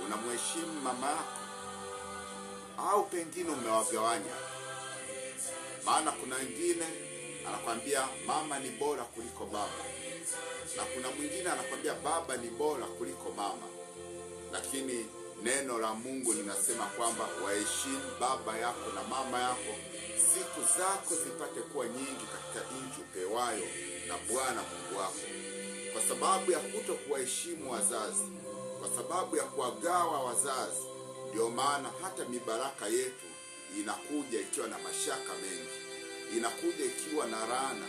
unamheshimu mama yako? Au pengine umewagawanya? Maana kuna wengine anakwambia mama ni bora kuliko baba, na kuna mwingine anakwambia baba ni bora kuliko mama. Lakini neno la Mungu linasema kwamba waheshimu baba yako na mama yako, siku zako zipate kuwa nyingi katika nchi upewayo na Bwana Mungu wako. Kwa sababu ya kutokuwaheshimu wazazi, kwa sababu ya kuwagawa wazazi, ndio maana hata mibaraka yetu inakuja ikiwa na mashaka mengi, inakuja ikiwa na laana,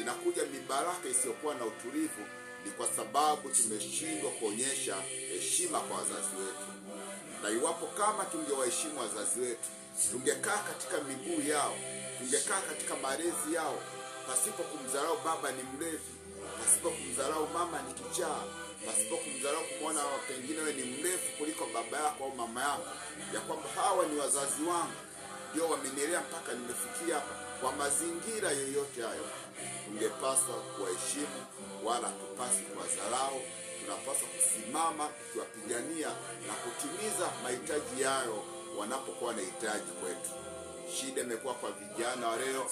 inakuja mibaraka isiyokuwa na utulivu. Ni kwa sababu tumeshindwa kuonyesha heshima kwa wazazi wetu. Na iwapo kama tungewaheshimu wazazi wetu, tungekaa katika miguu yao, tungekaa katika malezi yao, pasipo kumdharau baba ni mlevi, pasipo kumdharau mama ni kichaa, pasipo kumdharau kumwona pengine wewe ni mrefu kuliko baba yako au mama yako, ya kwamba hawa ni wazazi wangu, ndio wamenilea mpaka nimefikia hapa. Kwa mazingira yoyote hayo, tungepaswa kuwaheshimu, wala tupasi kuwadharau. Tunapaswa kusimama tukiwapigania na kutimiza mahitaji yao wanapokuwa na hitaji kwetu. Shida imekuwa kwa vijana wa leo,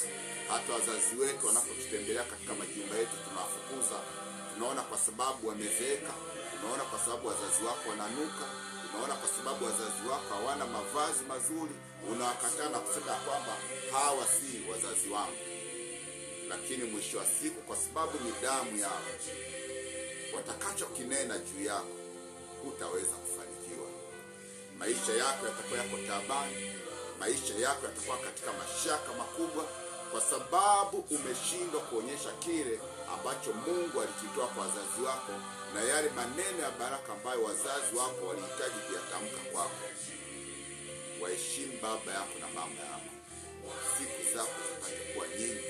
hata wazazi wetu wanapotutembelea katika majumba yetu tunawafukuza. Tunaona kwa sababu wamezeeka, tunaona kwa sababu wazazi wako wananuka, tunaona kwa sababu wazazi wako hawana mavazi mazuri, unawakataa na kusema kwamba hawa si wazazi wangu. Lakini mwisho wa siku, kwa sababu ni damu yao, watakacho kinena juu yako hutaweza kufanikiwa. Maisha yako yatakuwa yako taabani, maisha yako yatakuwa katika mashaka makubwa, kwa sababu umeshindwa kuonyesha kile ambacho Mungu alikitoa kwa wazazi wako, na yale maneno ya baraka ambayo wazazi wako walihitaji kuyatamka kwako. Waheshimu baba yako na mama yako, siku zako zipate kuwa nyingi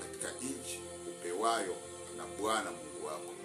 katika nchi upewayo na Bwana Mungu wako.